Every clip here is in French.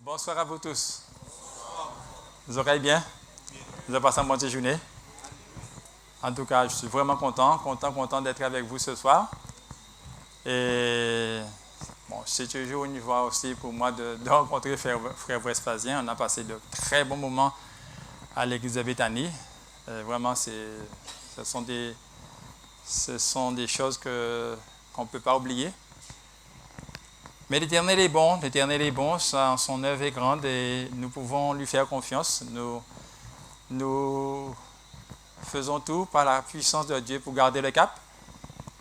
Bonsoir à vous tous. Vous allez bien? Vous avez passé une bonne journée? En tout cas, je suis vraiment content d'être avec vous ce soir. Et bon, c'est toujours une joie aussi pour moi de rencontrer frère Vespasien. On a passé de très bons moments à l'église de Béthanie. Vraiment, ce sont des choses qu'on ne peut pas oublier. Mais l'Éternel est bon, son œuvre est grande et nous pouvons lui faire confiance. Nous faisons tout par la puissance de Dieu pour garder le cap.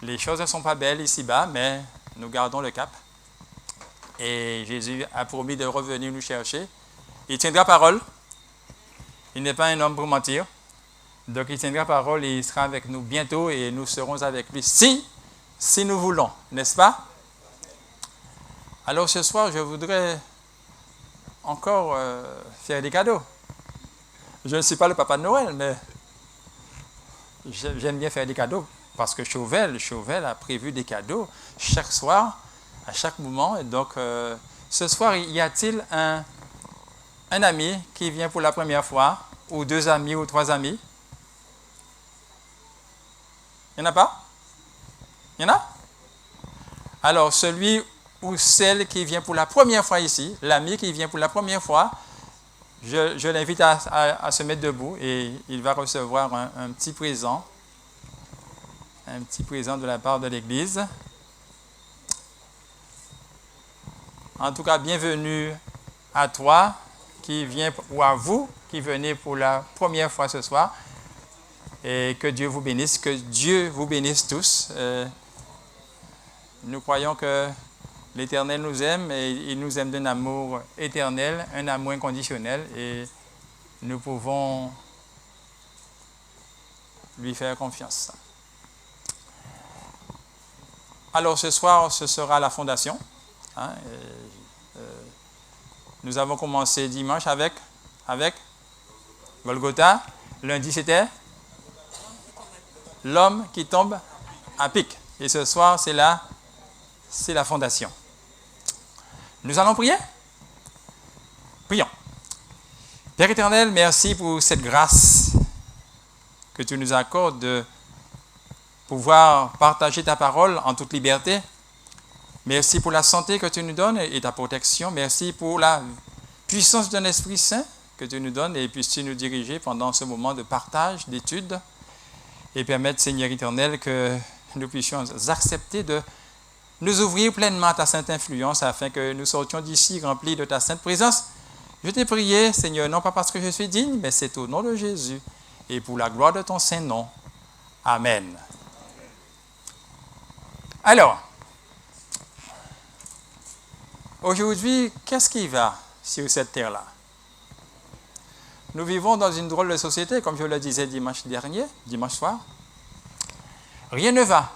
Les choses ne sont pas belles ici-bas, mais nous gardons le cap. Et Jésus a promis de revenir nous chercher. Il tiendra parole. Il n'est pas un homme pour mentir. Donc il tiendra parole et il sera avec nous bientôt et nous serons avec lui si nous voulons, n'est-ce pas? Alors ce soir, je voudrais encore faire des cadeaux. Je ne suis pas le papa de Noël, mais j'aime bien faire des cadeaux parce que Chauvel a prévu des cadeaux chaque soir, à chaque moment. Et donc, ce soir, y a-t-il un ami qui vient pour la première fois, ou 2 amis, ou 3 amis? Il n'y en a pas? Il y en a? Alors, celui ou celle qui vient pour la première fois ici, l'ami qui vient pour la première fois, je l'invite à se mettre debout et il va recevoir un petit présent de la part de l'Église. En tout cas, bienvenue à toi qui viens, ou à vous qui venez pour la première fois ce soir. Et que Dieu vous bénisse, tous. Nous croyons que l'Éternel nous aime et il nous aime d'un amour éternel, un amour inconditionnel et nous pouvons lui faire confiance. Alors ce soir, ce sera la fondation. Nous avons commencé dimanche avec Golgotha. Lundi, c'était l'homme qui tombe à pic. Et ce soir, c'est la fondation. Nous allons prier? Prions. Père éternel, merci pour cette grâce que tu nous accordes de pouvoir partager ta parole en toute liberté. Merci pour la santé que tu nous donnes et ta protection. Merci pour la puissance d'un Esprit Saint que tu nous donnes et puisses-tu nous diriger pendant ce moment de partage, d'étude et permettre, Seigneur éternel, que nous puissions accepter de nous ouvrir pleinement à ta sainte influence afin que nous sortions d'ici remplis de ta sainte présence. Je t'ai prié, Seigneur, non pas parce que je suis digne, mais c'est au nom de Jésus et pour la gloire de ton saint nom. Amen. Alors, aujourd'hui, qu'est-ce qui va sur cette terre-là? Nous vivons dans une drôle de société, comme je le disais dimanche soir. Rien ne va.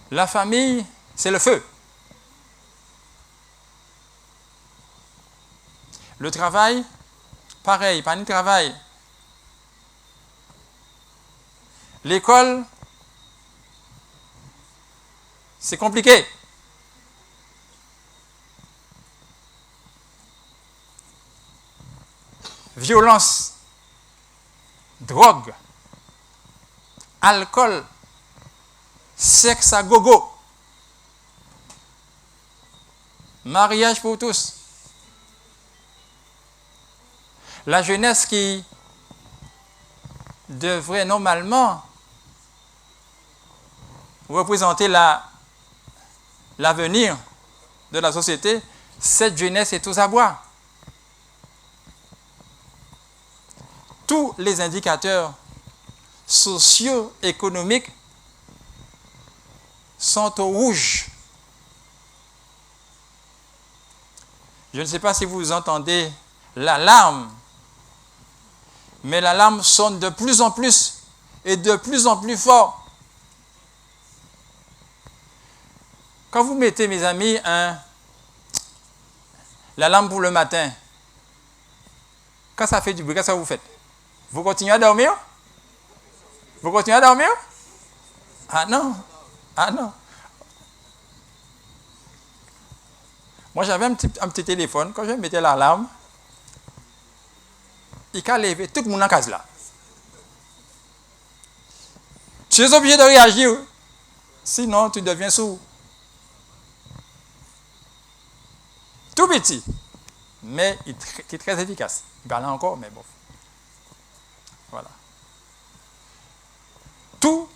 La famille, c'est le feu. Le travail, pareil, pas de travail. L'école, c'est compliqué. Violence, drogue, alcool, sexe à gogo, mariage pour tous. La jeunesse qui devrait normalement représenter l'avenir de la société, cette jeunesse est aux abois. Tous les indicateurs socio-économiques sont au rouge. Je ne sais pas si vous entendez l'alarme, mais l'alarme sonne de plus en plus et de plus en plus fort. Quand vous mettez, mes amis, l'alarme pour le matin, quand ça fait du bruit, qu'est-ce que vous faites? Vous continuez à dormir? Vous continuez à dormir? Ah non. Moi, j'avais un petit téléphone. Quand je mettais l'alarme, il a levé tout le monde en case là. Tu es obligé de réagir. Sinon, tu deviens sourd. Tout petit. Mais il est très efficace. Il parle encore, mais bon. Voilà. Tout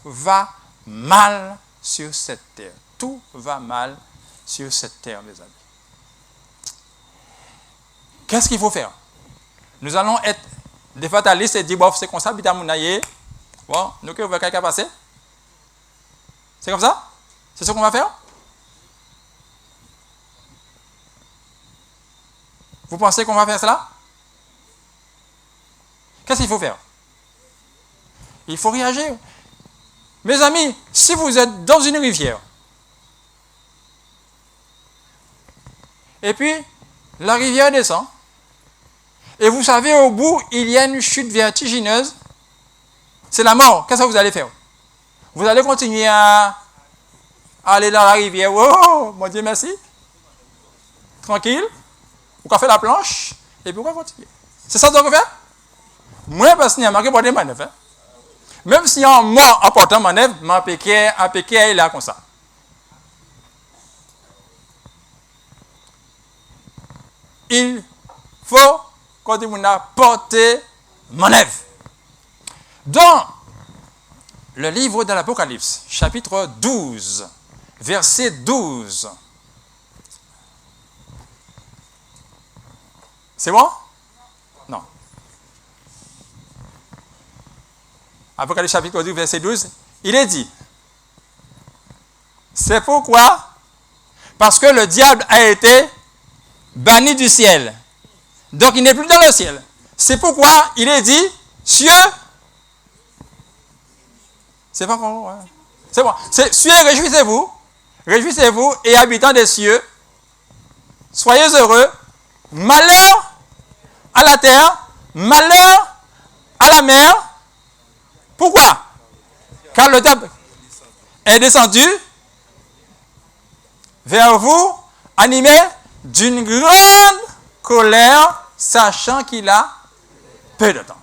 va mal sur cette terre. Tout va mal sur cette terre, mes amis. Qu'est-ce qu'il faut faire? Nous allons être des fatalistes et dire, bon, c'est comme ça, bon, nous que vous voyez quelqu'un passer? C'est comme ça? C'est ce qu'on va faire? Vous pensez qu'on va faire cela? Qu'est-ce qu'il faut faire? Il faut réagir. Mes amis, si vous êtes dans une rivière, et puis la rivière descend, et vous savez, au bout, il y a une chute vertigineuse, c'est la mort. Qu'est-ce que vous allez faire? Vous allez continuer à aller dans la rivière. Oh, mon Dieu, merci. Tranquille. Vous avez fait la planche, et puis vous continuez. C'est ça que vous faites? Moi, parce qu'il y a marqué pour des manœuvres. Même si on mort en portant manœuvre, mon péquet est là comme ça. Il faut qu'on a porté manœuvre. Dans le livre de l'Apocalypse, chapitre 12, verset 12. C'est bon? Non. Apocalypse chapitre 12, verset 12, il est dit, c'est pourquoi, parce que le diable a été banni du ciel. Donc il n'est plus dans le ciel. C'est pourquoi il est dit, cieux, c'est pas encore, ouais. C'est bon. Cieux, réjouissez-vous et habitants des cieux, soyez heureux, malheur à la terre, malheur à la mer. Pourquoi? Car le diable est descendu vers vous, animé d'une grande colère, sachant qu'il a peu de temps.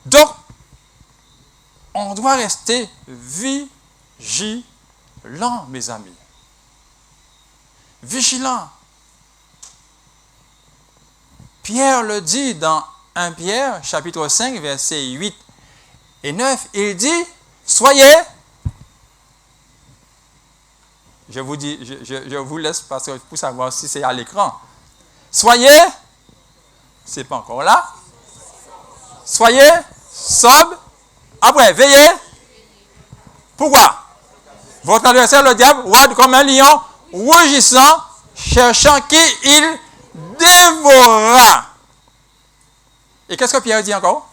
Donc, on doit rester vigilant, mes amis. Vigilant. Pierre le dit dans 1 Pierre, chapitre 5, versets 8 et 9. Il dit, soyez, je vous laisse parce que pour savoir si c'est à l'écran. Soyez, c'est pas encore là. Soyez sobre. Après, veillez. Pourquoi? Votre adversaire, le diable, rôde comme un lion, rugissant, cherchant qui il dévorera. Et qu'est-ce que Pierre dit encore?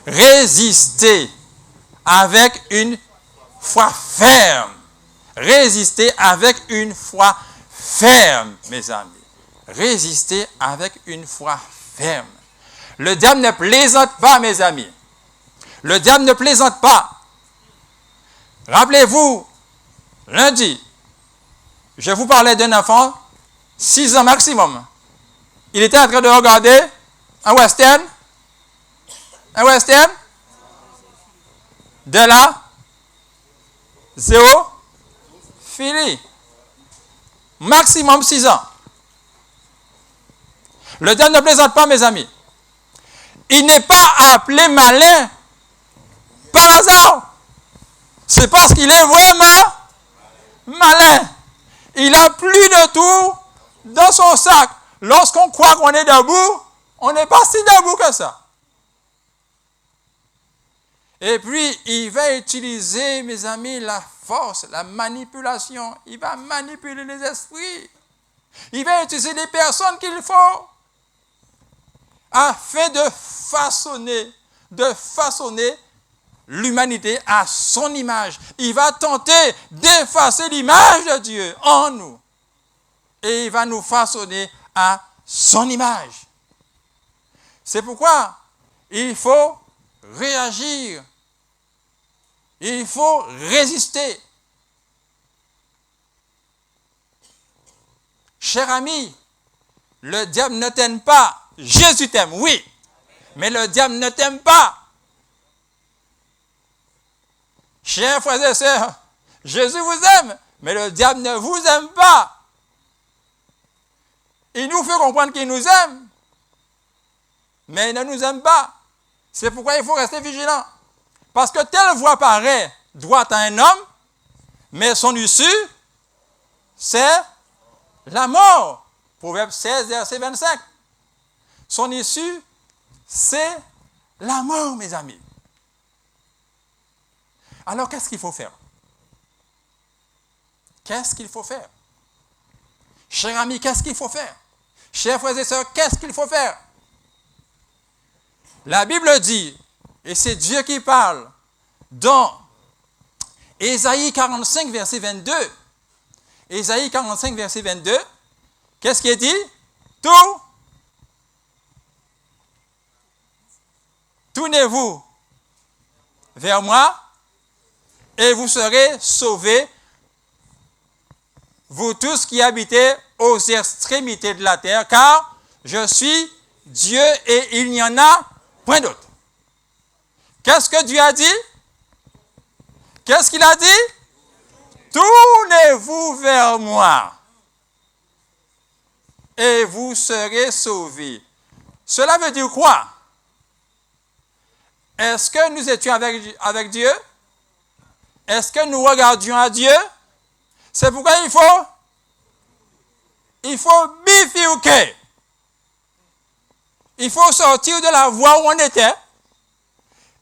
Résistez avec une foi ferme. Résistez avec une foi ferme, mes amis. Résistez avec une foi ferme. Le diable ne plaisante pas, mes amis. Le diable ne plaisante pas. Rappelez-vous, lundi, je vous parlais d'un enfant, 6 ans maximum. Il était en train de regarder un western de la zoophilie. Maximum 6 ans. Le diable ne plaisante pas, mes amis. Il n'est pas appelé malin par hasard. C'est parce qu'il est vraiment malin. Il a plus de tout dans son sac. Lorsqu'on croit qu'on est debout, on n'est pas si debout que ça. Et puis, il va utiliser, mes amis, la force, la manipulation. Il va manipuler les esprits. Il va utiliser les personnes qu'il faut afin de façonner l'humanité à son image. Il va tenter d'effacer l'image de Dieu en nous. Et il va nous façonner à son image. C'est pourquoi il faut réagir Il faut résister. Cher ami, le diable ne t'aime pas. Jésus t'aime, oui. Mais le diable ne t'aime pas. Chers frères et sœurs, Jésus vous aime, mais le diable ne vous aime pas. Il nous fait comprendre qu'il nous aime, mais il ne nous aime pas. C'est pourquoi il faut rester vigilant. Parce que telle voie paraît droite à un homme, mais son issue, c'est la mort. Proverbe 16, verset 25. Son issue, c'est la mort, mes amis. Alors, qu'est-ce qu'il faut faire? Qu'est-ce qu'il faut faire? Chers amis, qu'est-ce qu'il faut faire? Chers frères et sœurs, qu'est-ce qu'il faut faire? La Bible dit, et c'est Dieu qui parle, dans Ésaïe 45, verset 22, Ésaïe 45, verset 22, qu'est-ce qui est dit? Tournez-vous vers moi et vous serez sauvés, vous tous qui habitez aux extrémités de la terre, car je suis Dieu et il n'y en a point d'autre. Qu'est-ce que Dieu a dit? Qu'est-ce qu'il a dit? Tournez-vous vers moi et vous serez sauvés. Cela veut dire quoi? Est-ce que nous étions avec Dieu? Est-ce que nous regardions à Dieu? C'est pourquoi il faut bifurquer. Il faut sortir de la voie où on était.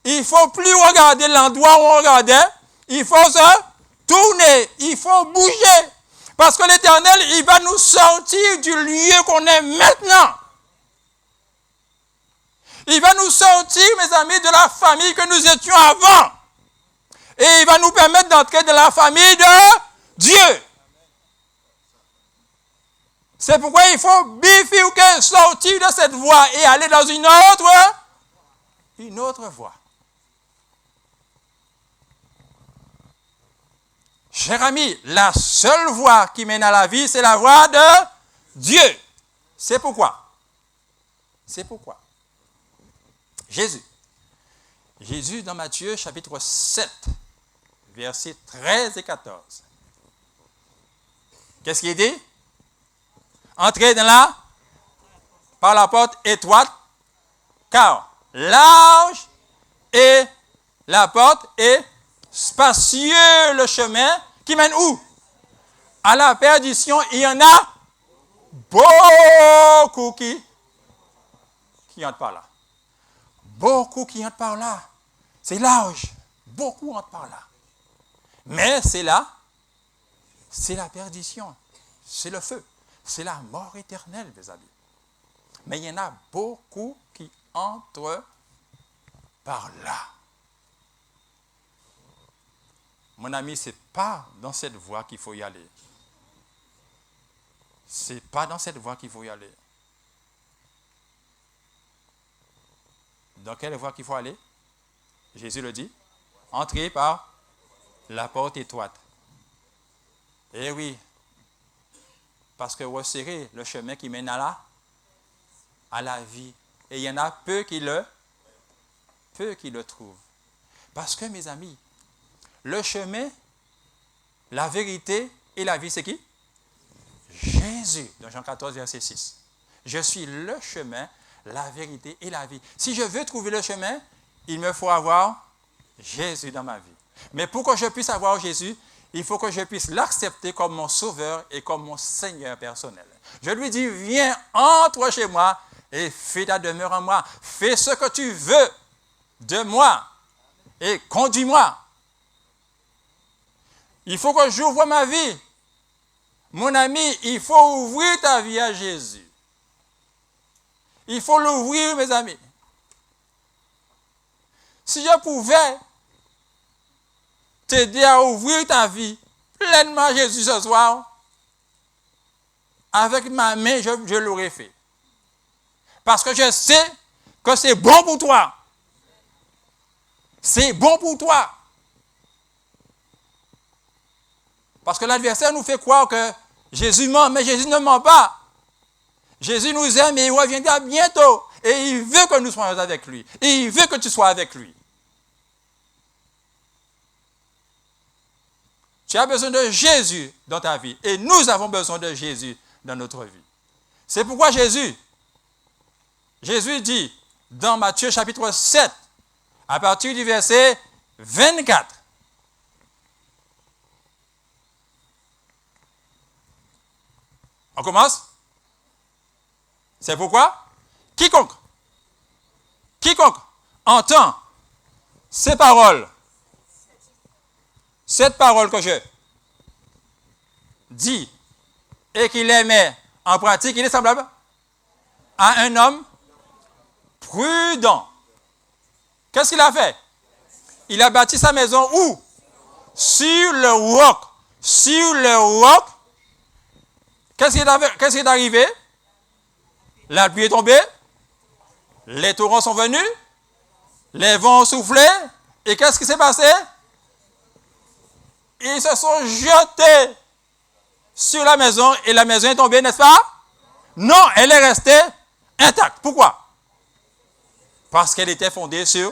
Il ne faut plus regarder l'endroit où on regardait. Il faut se tourner. Il faut bouger. Parce que l'Éternel, il va nous sortir du lieu qu'on est maintenant. Il va nous sortir, mes amis, de la famille que nous étions avant. Et il va nous permettre d'entrer dans la famille de Dieu. C'est pourquoi il faut bifurquer, sortir de cette voie et aller dans une autre voie. Cher ami, la seule voie qui mène à la vie, c'est la voie de Dieu. C'est pourquoi. Jésus dans Matthieu chapitre 7, versets 13 et 14. Qu'est-ce qu'il dit? Entrez par la porte étroite, car large est la porte et spacieux le chemin qui mène où? À la perdition. Il y en a beaucoup qui entrent par là. Beaucoup qui entrent par là. C'est large. Beaucoup entrent par là. Mais c'est la perdition. C'est le feu. C'est la mort éternelle, mes amis. Mais il y en a beaucoup qui entrent par là. Mon ami, ce n'est pas dans cette voie qu'il faut y aller. Ce n'est pas dans cette voie qu'il faut y aller. Dans quelle voie qu'il faut aller? Jésus le dit. Entrez par la porte étroite. Eh oui. Parce que resserrez le chemin qui mène à la vie. Et il y en a peu qui le trouvent. Parce que, mes amis, le chemin, la vérité et la vie, c'est qui? Jésus, dans Jean 14, verset 6. Je suis le chemin, la vérité et la vie. Si je veux trouver le chemin, il me faut avoir Jésus dans ma vie. Mais pour que je puisse avoir Jésus, il faut que je puisse l'accepter comme mon sauveur et comme mon Seigneur personnel. Je lui dis, viens, entre chez moi et fais ta demeure en moi. Fais ce que tu veux de moi et conduis-moi. Il faut que j'ouvre ma vie. Mon ami, il faut ouvrir ta vie à Jésus. Il faut l'ouvrir, mes amis. Si je pouvais t'aider à ouvrir ta vie pleinement à Jésus ce soir, avec ma main, je l'aurais fait. Parce que je sais que c'est bon pour toi. C'est bon pour toi. Parce que l'adversaire nous fait croire que Jésus ment, mais Jésus ne ment pas. Jésus nous aime et il reviendra bientôt. Et il veut que nous soyons avec lui. Et il veut que tu sois avec lui. Tu as besoin de Jésus dans ta vie. Et nous avons besoin de Jésus dans notre vie. C'est pourquoi Jésus dit dans Matthieu chapitre 7, à partir du verset 24. On commence? C'est pourquoi quiconque entend ces paroles, cette parole que je dis et qu'il les met en pratique, il est semblable à un homme prudent. Qu'est-ce qu'il a fait? Il a bâti sa maison où? Sur le roc. Sur le roc. Qu'est-ce qui est arrivé? La pluie est tombée, les torrents sont venus, les vents ont soufflé, et qu'est-ce qui s'est passé? Ils se sont jetés sur la maison, et la maison est tombée, n'est-ce pas? Non, elle est restée intacte. Pourquoi? Parce qu'elle était fondée sur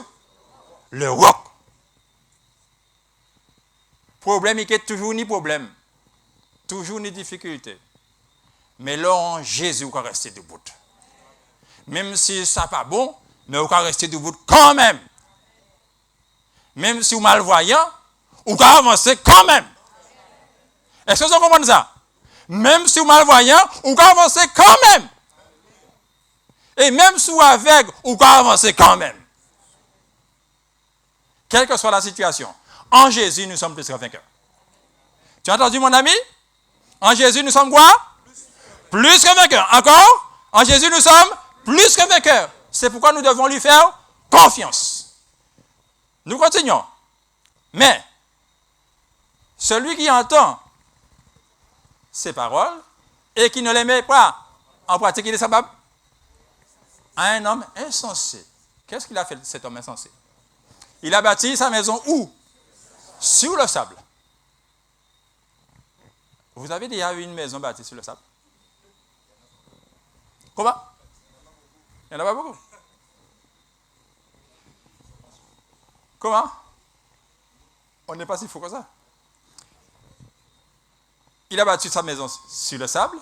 le roc. Problème, il n'y a toujours ni problème, toujours ni difficulté. Mais là, en Jésus, on va rester debout. Même si ça n'est pas bon, mais on va rester debout quand même. Même si vous êtes malvoyant, on va avancer quand même. Est-ce que vous comprenez ça? Même si vous êtes malvoyant, on va avancer quand même. Et même si vous êtes aveugle, on va avancer quand même. Quelle que soit la situation, en Jésus, nous sommes plus que vainqueurs. Tu as entendu, mon ami? En Jésus, nous sommes quoi? Plus que vainqueurs. Encore? En Jésus, nous sommes plus que vainqueurs. C'est pourquoi nous devons lui faire confiance. Nous continuons. Mais, celui qui entend ces paroles et qui ne les met pas en pratique, il est semblable à un homme insensé. Qu'est-ce qu'il a fait, cet homme insensé? Il a bâti sa maison où? Sur le sable. Vous avez déjà vu une maison bâtie sur le sable? Comment? Il n'y en a pas beaucoup. Comment? On n'est pas si fou que ça. Il a bâti sa maison sur le sable.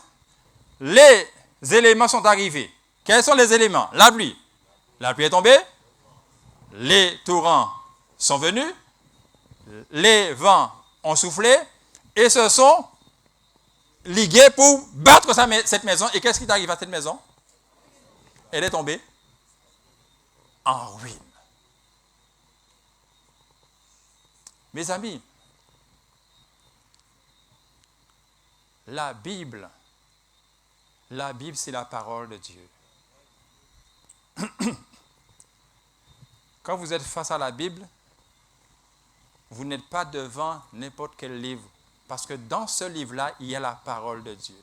Les éléments sont arrivés. Quels sont les éléments? La pluie. La pluie est tombée. Les torrents sont venus. Les vents ont soufflé. Et se sont ligués pour battre cette maison. Et qu'est-ce qui est arrivé à cette maison? Elle est tombée en ruine. Mes amis, la Bible, c'est la parole de Dieu. Quand vous êtes face à la Bible, vous n'êtes pas devant n'importe quel livre, parce que dans ce livre-là, il y a la parole de Dieu.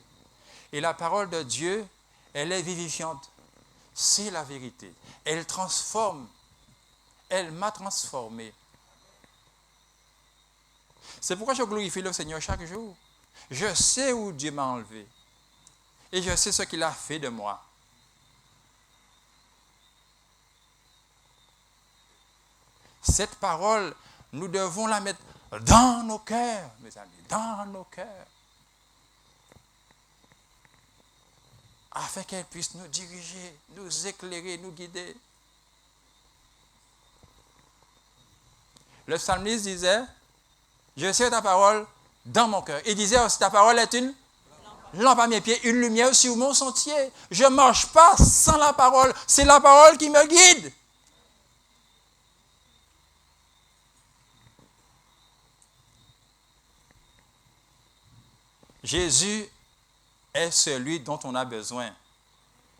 Et la parole de Dieu, elle est vivifiante. C'est la vérité. Elle transforme. Elle m'a transformé. C'est pourquoi je glorifie le Seigneur chaque jour. Je sais où Dieu m'a enlevé. Et je sais ce qu'il a fait de moi. Cette parole, nous devons la mettre dans nos cœurs, mes amis, dans nos cœurs. Afin qu'elle puisse nous diriger, nous éclairer, nous guider. Le psalmiste disait, je sais ta parole dans mon cœur. Il disait aussi, ta parole est une lampe à mes pieds, une lumière sur mon sentier. Je ne marche pas sans la parole. C'est la parole qui me guide. Jésus est celui dont on a besoin.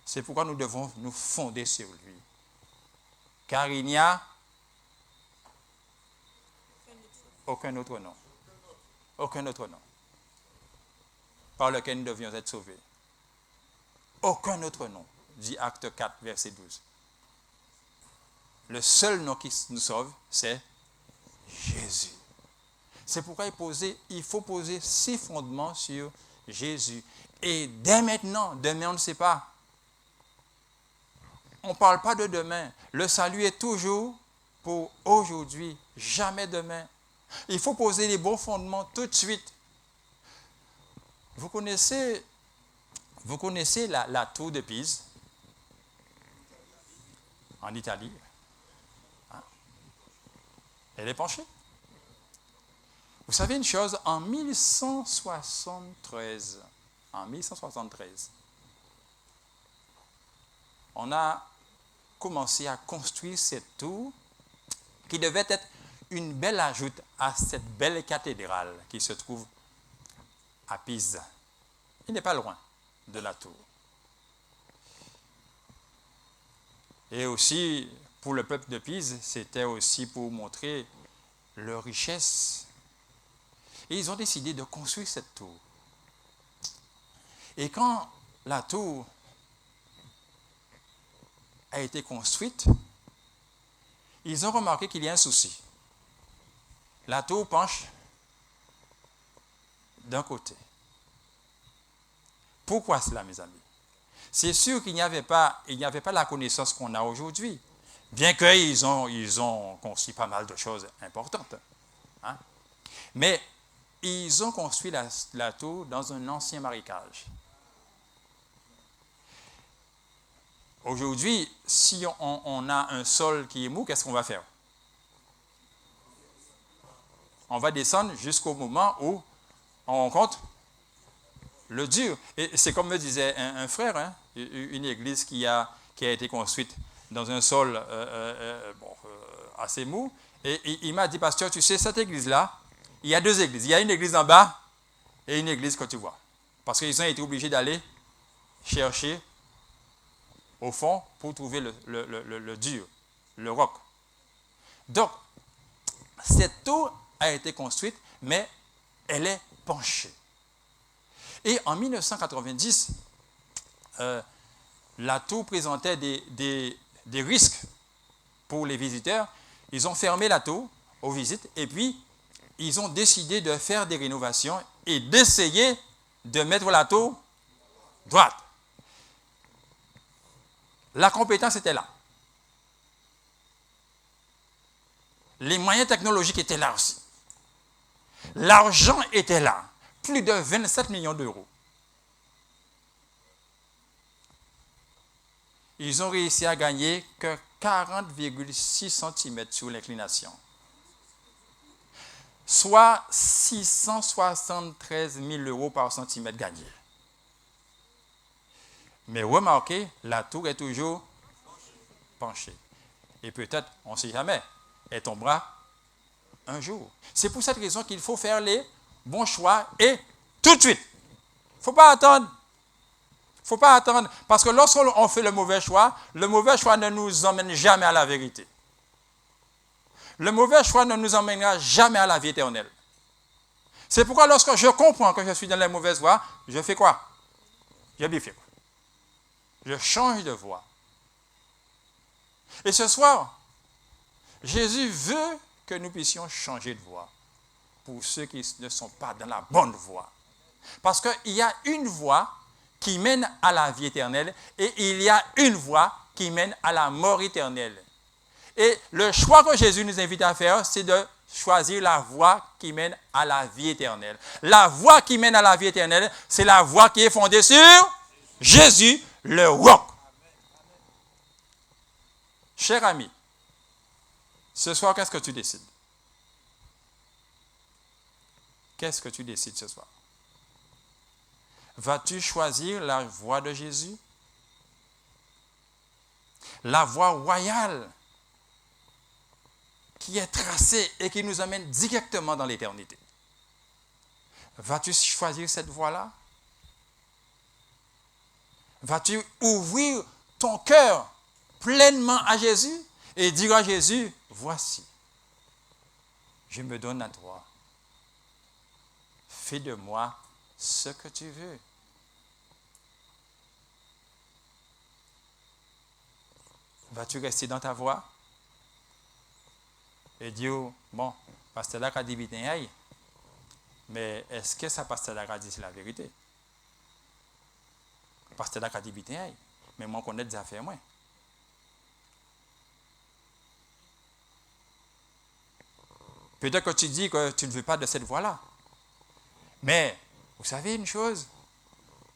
C'est pourquoi nous devons nous fonder sur lui. Car il n'y a aucun autre nom. Aucun autre nom par lequel nous devions être sauvés. Aucun autre nom, dit Acte 4, verset 12. Le seul nom qui nous sauve, c'est Jésus. C'est pourquoi il faut poser ses fondements sur Jésus. Et dès maintenant, demain on ne sait pas. On ne parle pas de demain. Le salut est toujours pour aujourd'hui, jamais demain. Il faut poser les bons fondements tout de suite. Vous connaissez la tour de Pise en Italie. Hein? Elle est penchée. Vous savez une chose, en 1173, on a commencé à construire cette tour qui devait être une belle ajoute à cette belle cathédrale qui se trouve à Pise. Il n'est pas loin de la tour. Et aussi, pour le peuple de Pise, c'était aussi pour montrer leur richesse. Et ils ont décidé de construire cette tour. Et quand la tour a été construite, ils ont remarqué qu'il y a un souci. La tour penche d'un côté. Pourquoi cela, mes amis? C'est sûr qu'il n'y avait pas la connaissance qu'on a aujourd'hui, bien qu'ils ont construit pas mal de choses importantes. Hein? Mais ils ont construit la tour dans un ancien marécage. Aujourd'hui, si on a un sol qui est mou, qu'est-ce qu'on va faire? On va descendre jusqu'au moment où on rencontre le dur. Et c'est comme me disait un frère, hein, une église qui a été construite dans un sol assez mou. Et il m'a dit, pasteur, tu sais, cette église-là, il y a deux églises. Il y a une église en bas et une église que tu vois. Parce qu'ils ont été obligés d'aller chercher au fond pour trouver le dur, le roc. Donc, cette tour a été construite, mais elle est penchée. Et en 1990, la tour présentait des risques pour les visiteurs. Ils ont fermé la tour aux visites et puis ils ont décidé de faire des rénovations et d'essayer de mettre la tour droite. La compétence était là. Les moyens technologiques étaient là aussi. L'argent était là. Plus de 27 millions d'euros. Ils ont réussi à gagner que 40,6 cm sur l'inclination. Soit 673 000 euros par centimètre gagné. Mais remarquez, la tour est toujours penchée. Et peut-être, on ne sait jamais, elle tombera un jour. C'est pour cette raison qu'il faut faire les bons choix et tout de suite. Il ne faut pas attendre. Il ne faut pas attendre. Parce que lorsqu'on fait le mauvais choix ne nous emmène jamais à la vérité. Le mauvais choix ne nous emmènera jamais à la vie éternelle. C'est pourquoi lorsque je comprends que je suis dans la mauvaise voie, je fais quoi? Je bifurque. Je change de voie. Et ce soir, Jésus veut que nous puissions changer de voie pour ceux qui ne sont pas dans la bonne voie. Parce qu'il y a une voie qui mène à la vie éternelle et il y a une voie qui mène à la mort éternelle. Et le choix que Jésus nous invite à faire, c'est de choisir la voie qui mène à la vie éternelle. La voie qui mène à la vie éternelle, c'est la voie qui est fondée sur Jésus, le roc. Cher ami, ce soir, qu'est-ce que tu décides? Qu'est-ce que tu décides ce soir? Vas-tu choisir la voie de Jésus? La voie royale qui est tracée et qui nous amène directement dans l'éternité. Vas-tu choisir cette voie-là? Vas-tu ouvrir ton cœur pleinement à Jésus et dire à Jésus, voici, je me donne à toi. Fais de moi ce que tu veux. Vas-tu rester dans ta voie et dire, bon, pasteur là, quand dit, Mais est-ce que ça passe à la dire c'est la vérité? Parce que la crédibilité, mais moi, je connais des affaires, moi. Peut-être que tu dis que tu ne veux pas de cette voie-là. Mais, vous savez une chose,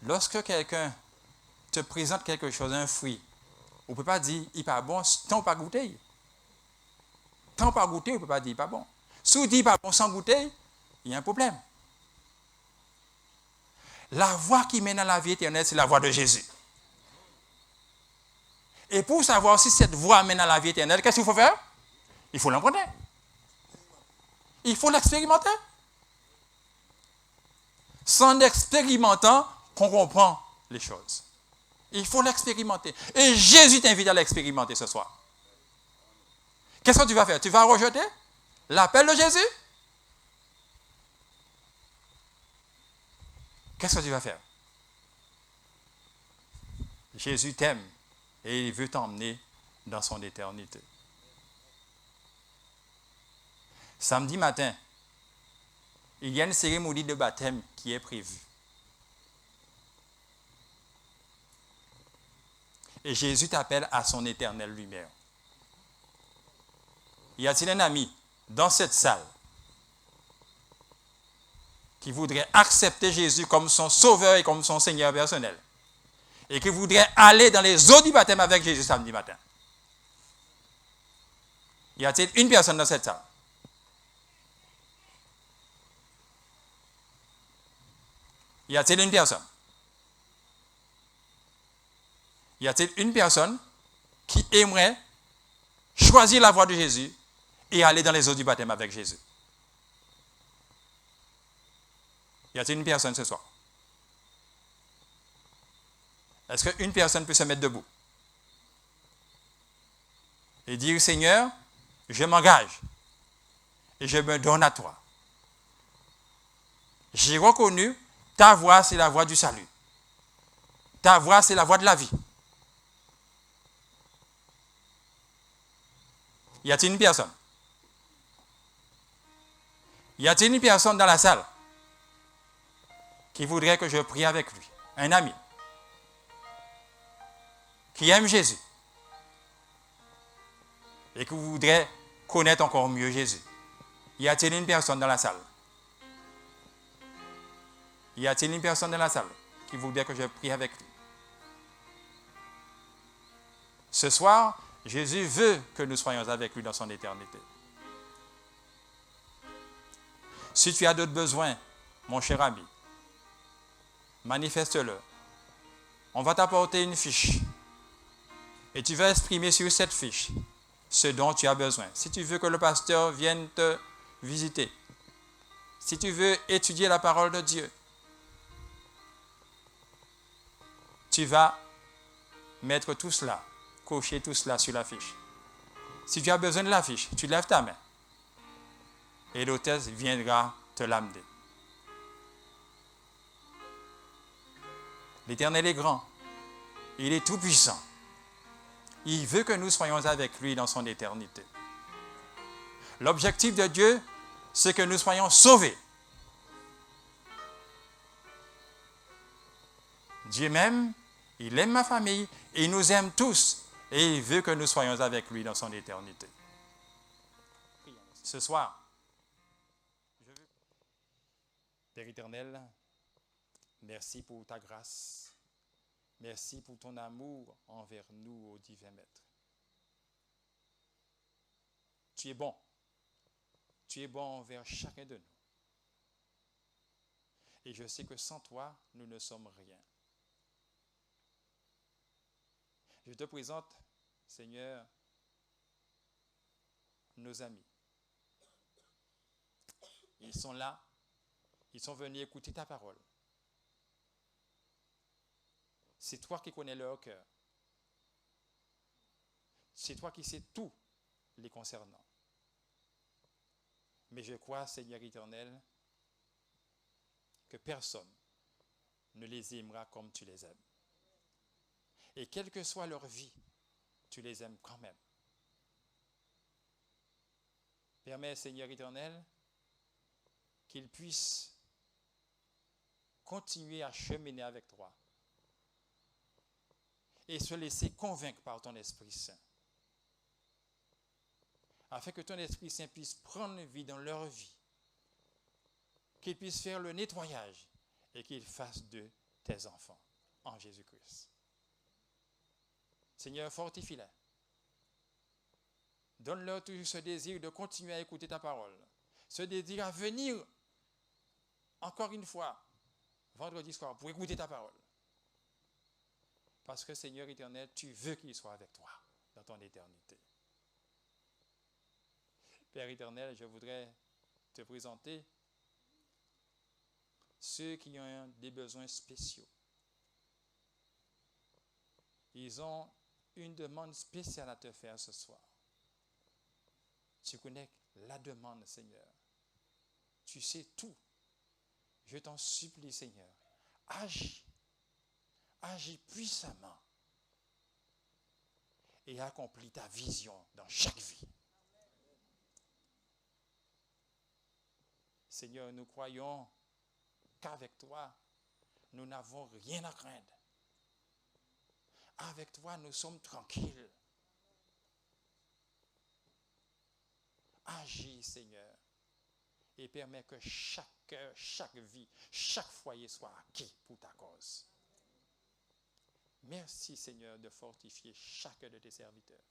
lorsque quelqu'un te présente quelque chose, un fruit, on ne peut pas dire il n'est pas bon tant pas goûter. Tant pas goûter, on ne peut pas dire il n'est pas bon. Si on dit pas bon sans goûter, il y a un problème. La voie qui mène à la vie éternelle, c'est la voie de Jésus. Et pour savoir si cette voie mène à la vie éternelle, qu'est-ce qu'il faut faire? Il faut l'emprunter. Il faut l'expérimenter. C'est en expérimentant qu'on comprend les choses. Il faut l'expérimenter. Et Jésus t'invite à l'expérimenter ce soir. Qu'est-ce que tu vas faire? Tu vas rejeter l'appel de Jésus? Qu'est-ce que tu vas faire? Jésus t'aime et il veut t'emmener dans son éternité. Samedi matin, il y a une cérémonie de baptême qui est prévue. Et Jésus t'appelle à son éternelle lumière. Y a-t-il un ami dans cette salle qui voudrait accepter Jésus comme son sauveur et comme son Seigneur personnel et qui voudrait aller dans les eaux du baptême avec Jésus samedi matin? Y a-t-il une personne dans cette salle? Y a-t-il une personne? Y a-t-il une personne qui aimerait choisir la voie de Jésus et aller dans les eaux du baptême avec Jésus? Y a-t-il une personne ce soir? Est-ce qu'une personne peut se mettre debout et dire, Seigneur, je m'engage et je me donne à toi. J'ai reconnu ta voie, c'est la voie du salut. Ta voie, c'est la voie de la vie. Y a-t-il une personne? Y a-t-il une personne dans la salle qui voudrait que je prie avec lui? Un ami qui aime Jésus et qui voudrait connaître encore mieux Jésus. Y a-t-il une personne dans la salle? Y a-t-il une personne dans la salle qui voudrait que je prie avec lui? Ce soir, Jésus veut que nous soyons avec lui dans son éternité. Si tu as d'autres besoins, mon cher ami, manifeste-le. On va t'apporter une fiche et tu vas exprimer sur cette fiche ce dont tu as besoin. Si tu veux que le pasteur vienne te visiter, si tu veux étudier la parole de Dieu, tu vas mettre tout cela, cocher tout cela sur la fiche. Si tu as besoin de la fiche, tu lèves ta main et l'hôtesse viendra te l'amener. L'Éternel est grand, il est tout-puissant. Il veut que nous soyons avec lui dans son éternité. L'objectif de Dieu, c'est que nous soyons sauvés. Dieu m'aime, il aime ma famille, il nous aime tous et il veut que nous soyons avec lui dans son éternité. Ce soir, Père éternel, merci pour ta grâce. Merci pour ton amour envers nous, ô divin Maître. Tu es bon. Tu es bon envers chacun de nous. Et je sais que sans toi, nous ne sommes rien. Je te présente, Seigneur, nos amis. Ils sont là. Ils sont venus écouter ta parole. C'est toi qui connais leur cœur. C'est toi qui sais tout les concernant. Mais je crois, Seigneur éternel, que personne ne les aimera comme tu les aimes. Et quelle que soit leur vie, tu les aimes quand même. Permets, Seigneur éternel, qu'ils puissent continuer à cheminer avec toi et se laisser convaincre par ton Esprit Saint, afin que ton Esprit Saint puisse prendre vie dans leur vie, qu'il puisse faire le nettoyage et qu'il fasse de tes enfants en Jésus-Christ. Seigneur, fortifie-les. Donne-leur toujours ce désir de continuer à écouter ta parole, ce désir à venir encore une fois vendredi soir pour écouter ta parole. Parce que Seigneur éternel, tu veux qu'ils soient avec toi dans ton éternité. Père éternel, je voudrais te présenter ceux qui ont des besoins spéciaux. Ils ont une demande spéciale à te faire ce soir. Tu connais la demande, Seigneur. Tu sais tout. Je t'en supplie, Seigneur. Agis. Agis puissamment. Et accomplis ta vision dans chaque vie. Seigneur, nous croyons qu'avec toi, nous n'avons rien à craindre. Avec toi, nous sommes tranquilles. Agis, Seigneur, et permets que chaque cœur, chaque vie, chaque foyer soit acquis pour ta cause. Merci, Seigneur, de fortifier chacun de tes serviteurs,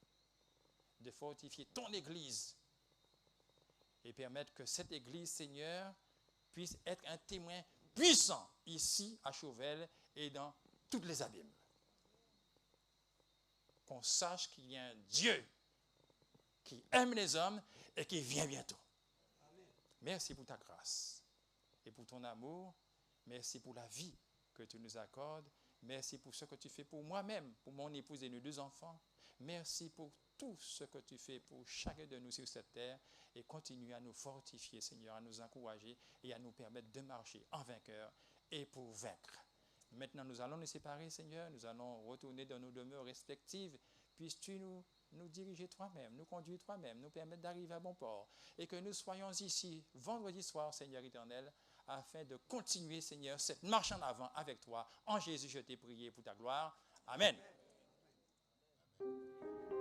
de fortifier ton Église et permettre que cette Église, Seigneur, puisse être un témoin puissant ici à Chauvel et dans toutes les abîmes. Qu'on sache qu'il y a un Dieu qui aime les hommes et qui vient bientôt. Amen. Merci pour ta grâce et pour ton amour. Merci pour la vie que tu nous accordes. Merci pour ce que tu fais pour moi-même, pour mon épouse et nos 2 enfants. Merci pour tout ce que tu fais pour chacun de nous sur cette terre et continue à nous fortifier, Seigneur, à nous encourager et à nous permettre de marcher en vainqueur et pour vaincre. Maintenant, nous allons nous séparer, Seigneur. Nous allons retourner dans nos demeures respectives. Puisses-tu nous diriger toi-même, nous conduire toi-même, nous permettre d'arriver à bon port. Et que nous soyons ici vendredi soir, Seigneur éternel, afin de continuer, Seigneur, cette marche en avant avec toi. En Jésus, je t'ai prié pour ta gloire. Amen. Amen.